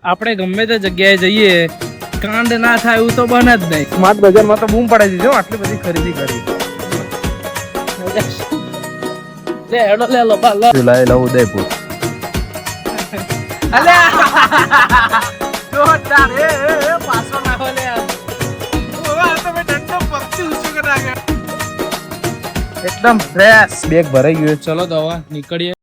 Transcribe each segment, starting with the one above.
આપણે ગમે તે જગ્યાએ જઈએ કાંડ ના થાય એવું તો બને જ નહીં. સ્માર્ટ બજારમાં તો બૂમ પડાવી દીધો આટલી બધી ખરીદી કરી. લે હેડો લે લો બા લો લાયેલા ઉદયપુર. અલ્યા જોરદાર એ પાછો નાખો લે ઓવા તમે ડંડો પક્ષી ઊંચો કરી નાખ્યો. એકદમ ફ્રેશ બેગ ભરાઈ ગયું. ચલો તો હવે નીકળીએ.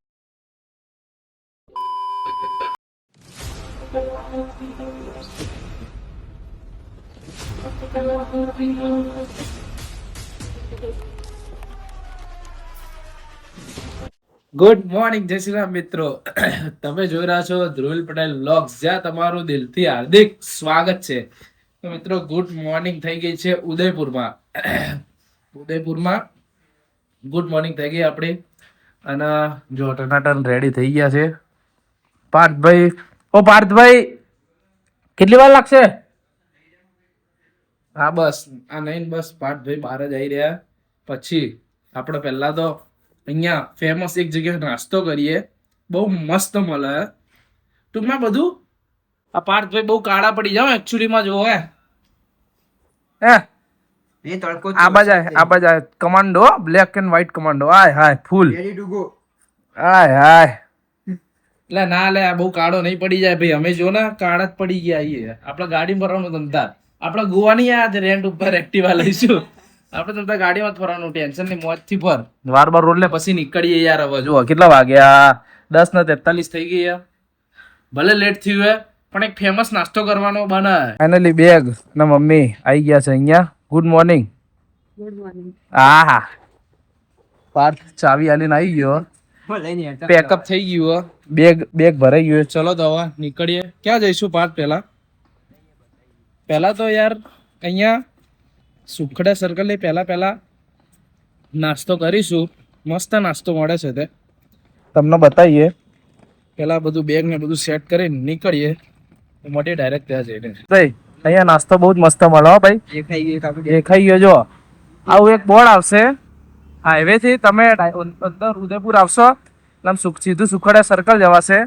ગુડ મોર્નિંગ જય શ્રી રામ મિત્રો. તમે જોઈ રહ્યા છો ધ્રુવિલ પટેલ વ્લોગ્સ, જ્યાં તમારું દિલથી હાર્દિક સ્વાગત છે. તો મિત્રો ગુડ મોર્નિંગ થઈ ગઈ છે ઉદયપુરમાં. ગુડ મોર્નિંગ થઈ ગઈ આપણી. અને જો ટનાટન રેડી થઈ ગયા છે પાર્થભાઈ. ઓ પાર્થભાઈ કેટલી વાર લાગશે? હા બસ આ નહીં, બસ પાર્થભાઈ બહાર જ આવી રહ્યા. પછી આપણે પહેલા તો અહીંયા ફેમસ એક જગ્યાએ નાસ્તો કરીએ, બહુ મસ્ત મળે. ટૂંકમાં બધું આ પાર્થભાઈ બહુ કાળા પડી જાવ એકચ્યુઅલીમાં જો હે આ બાજુ commando, black and white commando. હાય હાય ફૂલ હાય હાય. એટલે ના લે આ બહુ કાળો નહીં પડી જાય ભાઈ. અમે જો ને કાળા જ પડી ગયા આવીએ. આપણે ગાડી ભરવાનું ધંધા, આપણે ગોવા નહીં આ રેન્ટ ઉપર એક્ટિવા લઈશું. આપણે તો ગાડીમાં જ ફરવાનું, ટેન્શન ની મોજ થી ફર. વાર રોડ લે પછી નીકળીએ યાર. હવે જો કેટલા વાગ્યા? 10:43 થઈ ગઈ. ભલે લેટ થયું હોય પણ એક ફેમસ નાસ્તો કરવાનો બને. ફાઇનલી બેગ ના મમ્મી આવી ગયા છે અહીંયા. Good morning. Good morning. આહા પાર્થ ચાવી આલીને આવી ગયો. પેકઅપ થઈ ગયું. બેગ ભરાઈ ગયું. ચલો તો હવે નીકળીએ. ક્યાં જઈશું પાર્થ? પહેલા તો યાર અહીંયા સુખડા સર્કલ ની પહેલા નાસ્તો કરીશું. મસ્ત નાસ્તો મળે છે તે, તમને બતાવીએ. પેલા બધું બેગ ને બધું સેટ કરીને નીકળીએ. મોટી ડાયરેક્ટ ત્યાં જઈને અહીંયા નાસ્તો બહુ જ મસ્ત મળે હો ભાઈ. એ ખાઈ ગયો. જો આવું એક બોર્ડ આવશે હાઈવે થી, તમે અંદર ઉદયપુર આવશો આમ સીધું સુખડા સર્કલ જવાશે.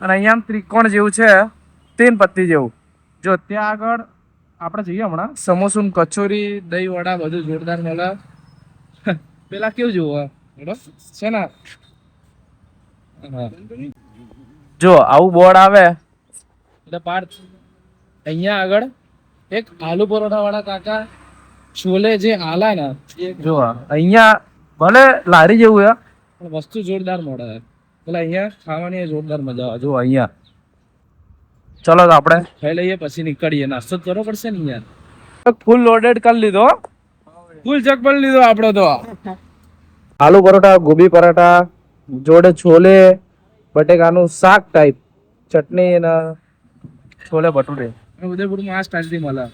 અને અહીંયા આમ ત્રિકોણ જેવું છે, 3 પત્તી જેવું. જો ત્યાં આગળ આપણે જઈએ હમણાં. સમોસું, કચોરી, દહીં વડા બધું જોરદાર મળે. પેલા કેવું જોવું છે ને? જો આવું બોર્ડ આવે એટલે પાર્થ અહીંયા આગળ એક આલુ પરોઠા વાળા કાકા છોલે જે આલા ને જો અહીંયા ભલે લારી જેવું હે પણ વસ્તુ જોરદાર મળે. એટલે અહીંયા ખાવાની જોરદાર મજા આવે. જો અહીંયા ચલો તો આપણે ખાઈ લઈએ પછી નીકળીએ. નાસ્તો જ કરવો પડશે ને યાર. ફૂલ લોડેડ કરી લીધો. ફૂલ ચકબલ લીધો આપણો તો. આલુ પરોઠા, ગોબી પરાઠા જોડે છોલે બટેકાનું શાક ટાઈપ, ચટણી અને છોલે ભટુરે. ઉદયપુરમાં આ સ્ટાઇલથી મળે.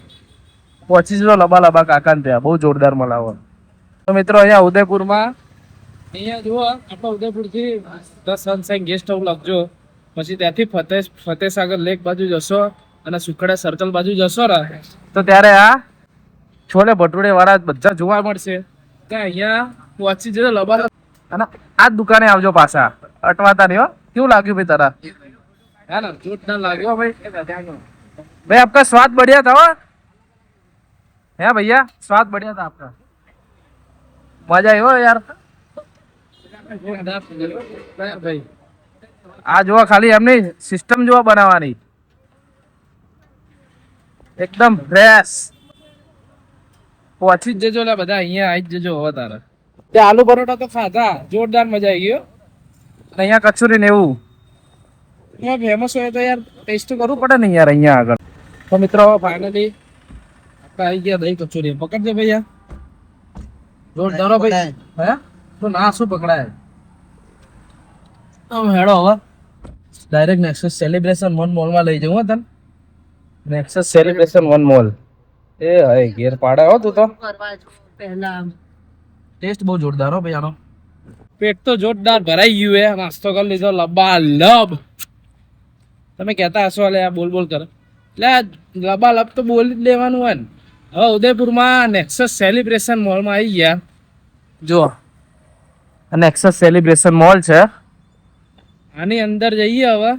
પહોંચી જો લબા કાકાને ત્યાં બહુ જોરદાર મળાવો. તો મિત્રો અહીંયા ઉદયપુરમાં અહીંયા જુઓ આપણા ઉદયપુરથી 10 સનસાઇન ગેસ્ટ હાઉસ લખજો. પછી ત્યાંથી ફતેસાગર લેક બાજુ જશો અને સુખડા સર્કલ બાજુ જશો ને તો ત્યારે આ છોલે ભટુરે વાળા બધા જોવા મળશે. ત્યાં અહીંયા પહોંચી જજો લબા. અને આ જ દુકાને આવજો પાછા, અટવાતા નહીં હો. કેવું લાગ્યું ભાઈ તારા? है ना जोरदार लागे भाई. भाई आपका स्वाद बढ़िया था है भैया, स्वाद बढ़िया था आपका. मजा આવ્યો યાર. भाई આ જોવા ખાલી એમની સિસ્ટમ જોવા બનાવવાની, એકદમ ફ્રેશ. પહોંચી જ જજો લે બધા. અહીંયા આવી જ જજો હવે તારે. તે આલુ પરોઠા તો ખાધા, જોરદાર મજા આવી ગયો. અહીંયા કચોરી ને એવું ફેમસ હોય તો યાર ટેસ્ટ કરવું પડે ને યાર અહીંયા આગળ. તો મિત્રો ફાઇનલી આપણે આવી ગયા દહીં કચોરી. પકડજે ભૈયા. જોરદાર ભાઈ. હે તો ના શું પકડાય. હેડો હવે ડાયરેક્ટ નેક્સસ સેલિબ્રેશન 1 મોલમાં લઈ જવું તને. Nexus celebration 1 mall. એ હે ઘેર પાડે હો તું તો. પહેલા ટેસ્ટ બહુ જોરદાર હો ભાઈ આનો. પેટ તો જોરદાર ભરાઈ ગયું હે. નાસ્તો કરી લીધો લબાલબ. તમે કહેતા હશો અલે આ બોલ કરે. એટલે લબાલબ તો બોલી જ લેવાનું હોય ને. હવે ઉદયપુરમાં નેક્સસ સેલિબ્રેશન મોલમાં આવી ગયા. જો નેક્સસ સેલિબ્રેશન મોલ છે. આની અંદર જઈએ હવે,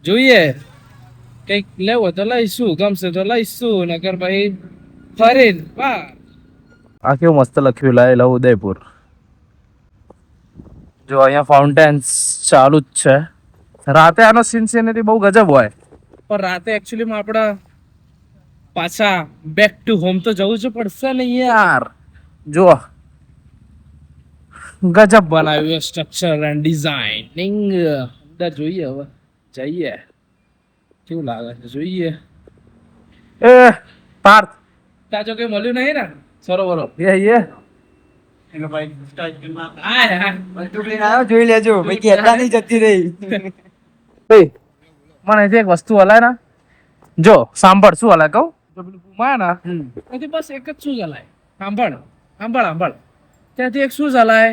જોઈએ કંઈક લેવો તો લઈશું, ગમશે તો લઈશું, નકર ભાઈ ફરીને વાહ. આ કેવું મસ્ત લખ્યું લાયેલા ઉદયપુર. જો અહીંયા ફાઉન્ટેન્સ ચાલુ જ છે. રાતે આનો સિન્સિયરિટી બહુ ગજબ હોય. પણ રાતે એકચ્યુઅલીમાં આપણા પાછા બેક ટુ હોમ તો જવું જ પડશે ને યાર. જો ગજબ બનાવ્યું સ્ટ્રક્ચર એન્ડ ડિઝાઇનિંગ. અંદર જોઈએ, હવે જઈએ કેવું લાગે છે જોઈએ. એ પાર્થ ત્યાં જો કઈ મળ્યું નહીં ને સરોવરો. ये જોઈ લેજો ભાઈ કેતા નહીં જતી રહી. મને એક વસ્તુ હલાય ને, જો સાંભળ શું હલાય કહું. જો પેલું પૂમા ને ત્યાંથી બસ એક જ શું ચલાય. સાંભળ સાંભળ સાંભળ, ત્યાંથી એક શું ચલાય,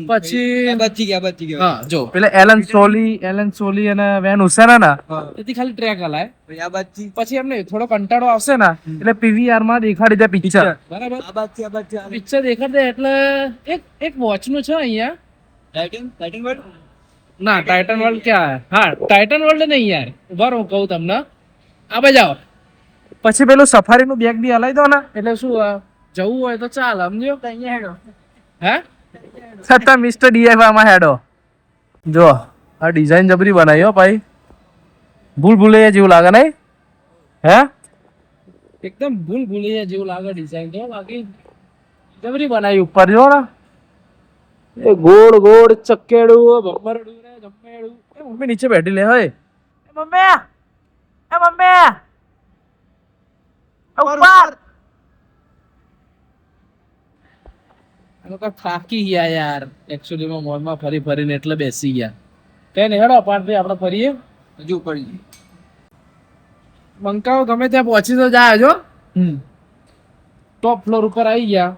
પછી બચી ગયા હા જો પેલે એલન સોલી અને વેન હુસેન ને ત્યાંથી ખાલી ટ્રેક હલાય. ભાઈ આ બાજથી પછી એમને થોડો કંટાળો આવશે ને એટલે પીવીઆર માં દેખાડી દે પિક્ચર. બરાબર, આ બાજથી પિક્ચર દેખાડે એટલે એક વોચ નું છે અહીંયા. લાઇટિંગ વર્ડ ના ટાઇટન વર્લ્ડ ક્યાં? હા ટાઇટન વર્લ્ડ નહીં યાર, ઉભા રહો હું કહું તમને. આ બાજુ આવો. પછી પેલું સફારી નું બેગ બી હલાઈ દો ને, એટલે શું જવું હોય તો ચાલ, સમજો. અહીંયા હેડો. હે છતાં મિસ્ટર ડીઆઈવાય માં હેડો. જો આ ડિઝાઇન જબરી બનાવી હો ભાઈ, ભૂલ ભૂલૈયા જેવું લાગે નહીં? હે એકદમ ભૂલ ભૂલી જેવું લાગે ડિઝાઇન તો, બાકી જબરી બનાવી. ઉપર જો ને એ ગોળ ગોળ ચકેડું ભમરડું ને જમેડું. એ મમ્મી નીચે બેઠી લે. હે મમ્મી, એ મમ્મી ઉપર. લોકો થાકી ગયા યાર એકચ્યુઅલીમાં મોલમાં ફરી ફરીને, એટલે બેસી ગયા. કઈ નહીં હેડો પાર્ટ ભાઈ આપણે ફરીએ. હજુ પડી બંકાઓ ગમે ત્યાં પહોંચી તો જાય જો. ટોપ ફ્લોર ઉપર આવી ગયા.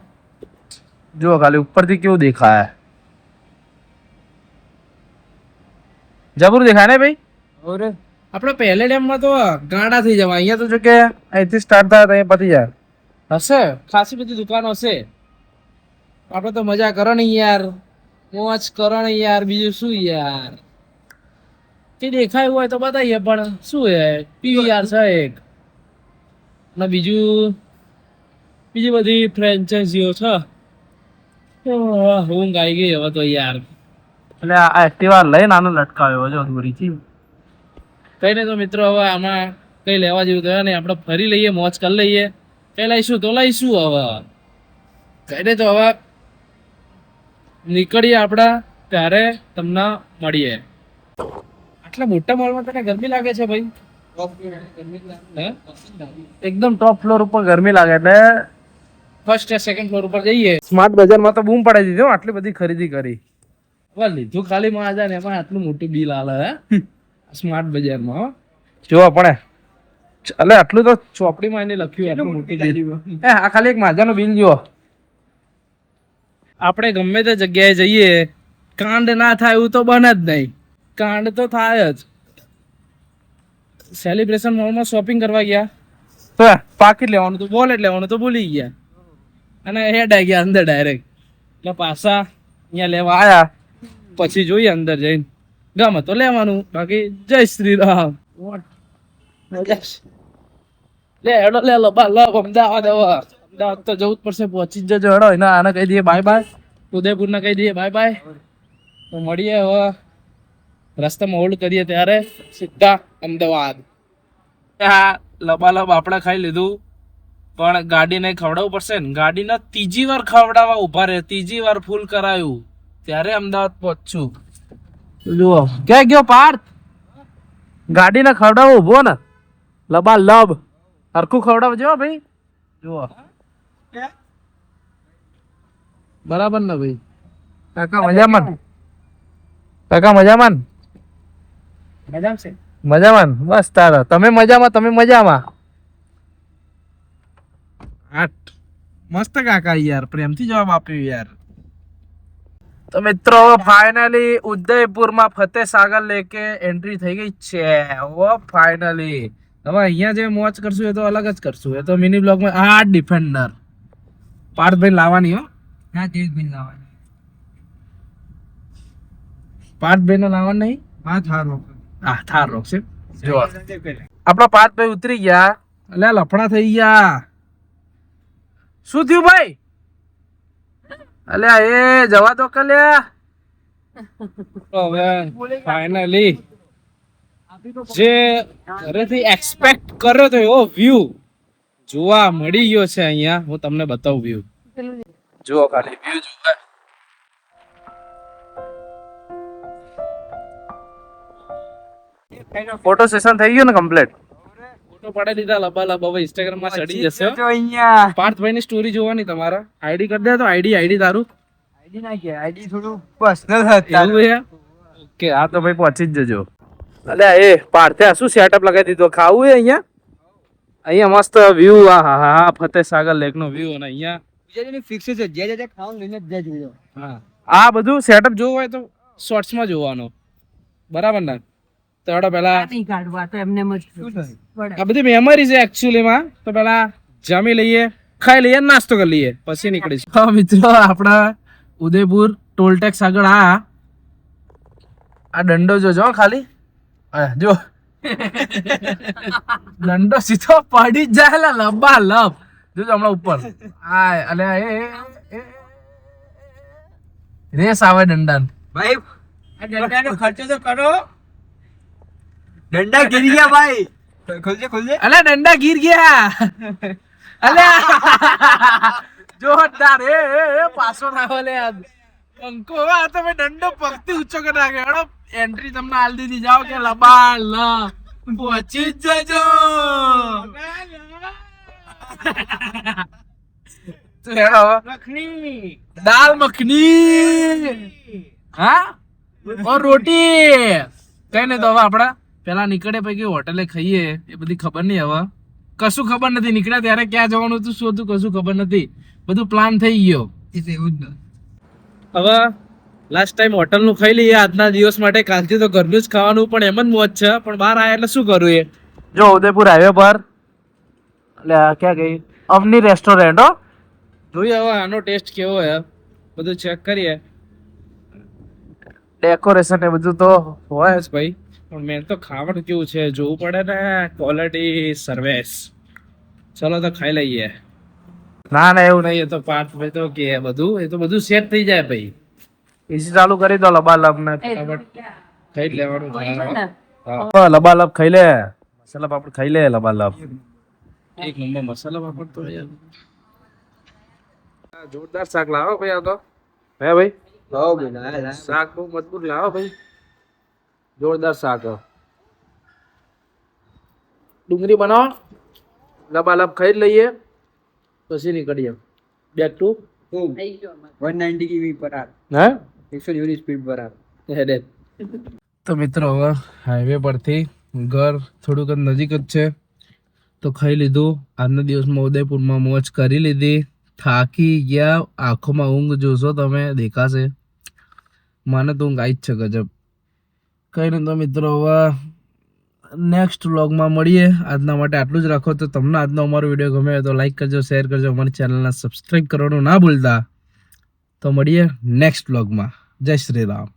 જો ખાલી ઉપરથી કેવું દેખાય, જબરું દેખાય ને ભાઈ. ઓરે આપણે પહેલે ડેમમાં તો ગાંડા થઈ જવા. અહીંયા તો જો કે અહીંથી સ્ટાર્ટ થાય તો અહીંયા પતી જાય. હશે ખાસી બધી દુકાનો હશે. આપણે તો મજા કરો ને યાર, મોજ કરો ને યાર, બીજું શું યાર. તે દેખાયું હોય તો બતાવીએ, પણ શું હે પીવીઆર છે એક ને બીજી બધી ફ્રેન્ચાઇઝીઓ છે. ઊંઘ આવી ગઈ હવે તો યાર. એટલે આ એક્ટિવા લઈને આનો લટકાવ્યો જો દોરીથી. કઈ નહીં તો મિત્રો, હવે આમાં કઈ લેવા જેવું તો નહીં. આપણે ફરી લઈએ, મોજ કરી લઈએ. કઈ લઈશું તો લઈશું. હવે કઈ નહીં તો હવે નીકળીએ આપણા, ત્યારે તમને મળીએ. આટલા મોટા મોલમાં તને ગરમી લાગે છે ભાઈ? હે? એકદમ ટોપ ફ્લોર ઉપર ગરમી લાગે એટલે ફર્સ્ટ સેકન્ડ ફ્લોર ઉપર જઈએ. સ્માર્ટ બજારમાં તો બૂમ પડાઈ દીધી હો, આટલી બધી ખરીદી કરી. હવે લીધું ખાલી માં ને એમાં આટલું મોટું બિલ આલે હે સ્માર્ટ બજારમાં. હો જો પણ એટલે આટલું તો ચોપડીમાં એને લખ્યું આટલું મોટું બિલ. આ ખાલી એક માજાનું બિલ જુઓ. આપણે ગમે તે જગ્યાએ જઈએ, કાંડ ના થાય એવું તો બને જ નહીં. કાંડ તો થાય જ. સેલિબ્રેશન મોલમાં શોપિંગ કરવા ગયા, પાકીટ લેવાનું તો વોલેટ લેવાનું તો ભૂલી ગયા અને હેડ આવી ગયા અંદર ડાયરેક્ટ. એટલે પાછા અહીંયા લેવા આયા, પછી જોઈએ અંદર જઈને ગમે તો લેવાનું, બાકી જય શ્રી રામ. લે હેડો લે લો બા લો અમદાવાદ. હવે અમદાવાદ તો જવું જ પડશે, પહોંચી જ જજો. હેડો એના આને કહી દઈએ બાય બાય, ઉદયપુરને કહી દઈએ બાય બાય. તો મળીએ હવે રસ્તામાં હોલ્ડ કરીએ ત્યારે સીધા અમદાવાદ. હા લબાલબ આપણે ખાઈ લીધું, પણ ગાડીને ખવડાવવું પડશે ને. ગાડીને ત્રીજી વાર ખવડાવવા ઉભા રહે, ત્રીજી વાર ફૂલ કરાયું ત્યારે અમદાવાદ પહોંચશું. જુઓ ક્યાં ગયો પાર્થ? ગાડીને ખવડાવો ઉભો ને, લબા લબ હરખું ખવડાવજો ભાઈ. જુઓ બરાબર ને ભાઈ? કાકા મજામાં? કાકા મજામાં? મજામાં છે? મજામાં બસ તારા. તમે મજામાં? તમે મજામાં? આઠ મસ્ત કાકા યાર, પ્રેમથી જવાબ આપ્યો યાર. તો મિત્રો ફાઇનલી ઉદયપુરમાં ફતેહ સાગર લેકે એન્ટ્રી થઈ ગઈ છે. ઓ ફાઇનલી હવે અહીંયા જે મોજ કરશું એ તો અલગ જ કરશું. એ તો મિની બ્લોગમાં આ ડિફેન્ડર પાર્થભાઈ લાવવાની હો. ના તેજ બિલ લાવવાની. પાર્થભાઈ ને લાવવાનું નહીં. હા થારો હા થાર રોકશે. જો આપણા પાર્થભાઈ ઉતરી ગયા. અલ્યા લફડા થઈ ગયા. શું થયું ભાઈ? અલ્યા એ જવા દો કલ્યા. હવે ફાઇનલી જે ઘરેથી એક્સપેક્ટ કર્યો તો એવો વ્યૂ જોવા મળી ગયો છે અહીંયા. હું તમને બતાવું વ્યૂ. જુઓ ખાલી વ્યૂ જુઓ. ફોટો સેશન થઈ ગયું ને કમ્પ્લીટ? ફોટો પાડી દીધા લબાલબ. હવે ઇન્સ્ટાગ્રામ માં ચડી જશે. તો અહીંયા પાર્થભાઈ ની સ્ટોરી જોવાની તમારા. આઈડી કરી દે તો આઈડી તારું આઈડી નાખીએ. આઈડી થોડું પર્સનલ હતા. એવું છે. ઓકે આ તો ભાઈ પહોંચી જ જજો. અલ્યા એ પાર્થે શું સેટઅપ લગાવી દીધો? ખાવું એ અહીંયા? અહીંયા મસ્ત વ્યૂ. હા ફતેહ સાગર લેક નો વ્યૂ. અને અહીંયા બીજાની ફિક્સ છે. જે ખાવાનું લઈને જ જજો. હા આ બધું સેટઅપ જોવું હોય તો શોર્ટ્સ માં જોવાનો. બરાબર ને? તો હેડો પેલા નહીં કાઢવા તો એમને એમ જ આ બધી મેમરી છે એકચ્યુઅલી માં. તો પેલા જમી લઈએ, ખાઈ લઈએ, નાસ્તો કરી લઈએ, પછી નીકળીશું. હા મિત્રો, આપણા ઉદયપુર ટોલ ટેક્સ આગળ આ દંડો જોજો ખાલી. જો દંડો સીધો પડી જ જાય લંબા લબ. જોજો હમણાં ઉપર અને રેસ આવે દંડા. ભાઈ આ દંડાનો ખર્ચો તો કરો. દંડા ગીરી ગયા ભાઈ. ખોલજે. અલે દંડા ગીર ગયા. અલે જોરદાર. એ પાછો ના લે પંકો. આ તમે દંડો પગથી ઊંચો કરી નાખ્યો. હેડો એન્ટ્રી તમને આલ દીધી. જાઓ કે લબા લ પહોંચી જ જજો. તો હેડો મખની, દાલ મખની, હા ઓર રોટી. કઈ નહીં. તો હવે આપડા પેલા નીકળે પૈકી હોટલે ખાઈએ. એ બધી ખબર નહીં. હવે કશું ખબર નથી. નીકળ્યા ત્યારે ક્યાં જવાનું હતું, શું હતું, કશું ખબર નથી. બધું પ્લાન થઈ ગયો. એવું જ હવે લાસ્ટ ટાઈમ હોટલ નું ખાઈ લઈએ આજના દિવસ માટે. કાલથી તો ઘરનું જ ખાવાનું. પણ એમ જ મોજ છે. પણ બહાર આયા એટલે શું કરું? એ જો ઉદયપુર હાઈવે પર ક્યાં ગઈ અવની રેસ્ટોરન્ટ. હો જોઈએ હવે આનો ટેસ્ટ કેવો છે. બધું ચેક કરીએ. ડેકોરેશન એ બધું તો હોય જ ભાઈ પણ મેં તો ખાવાનું કેવું છે જોવું પડે ને. Quality service. ચલો તો ખાઈ લઈએ. ના એવું નહીં. નહીં એ તો પાર્થ ભાઈ તો કે બધું એ તો બધું સેટ થઈ જાય ભાઈ. એસી ચાલુ કરી દો. લબાલબ ને ખાઈ જ લેવાનું. લબાલબ ખાઈ લે. મસાલા પાપડ ખાઈ લે. લબાલબ એક નંબર મસાલા પાપડ તો યાર. જોરદાર શાક લાવો ભાઈ. આ તો હે ભાઈ શાક બહુ મજબૂત લાવો ભાઈ. જોરદાર શાક. ડુંગળી બનાવો. લબાલબ ખાઈ જ લઈએ પછી નીકળીએ. બેક ટુ 190 km પર આર. હે 120 સ્પીડ પર આર. હેડે. તો મિત્રો હવે હાઈવે પરથી ઘર થોડુંક નજીક જ છે. તો ખાઈ લીધું. આજના દિવસમાં ઉદયપુરમાં મોજ કરી લીધી. થાકી ગયા. આંખોમાં ઊંઘ જોશો તમે, દેખાશે. મને તો ઊંઘ આવી જ છે ગજબ. કઈ નહીં. તો મિત્રો હવે નેક્સ્ટ વ્લોગમાં મળીએ. આજના માટે આટલું જ રાખો. તો તમને આજનો અમારો વિડીયો ગમે તો લાઈક કરજો, શેર કરજો, અમારી ચેનલને સબસ્ક્રાઈબ કરવાનું ના ભૂલતા. તો મળીએ નેક્સ્ટ વ્લોગમાં. જય શ્રી રામ.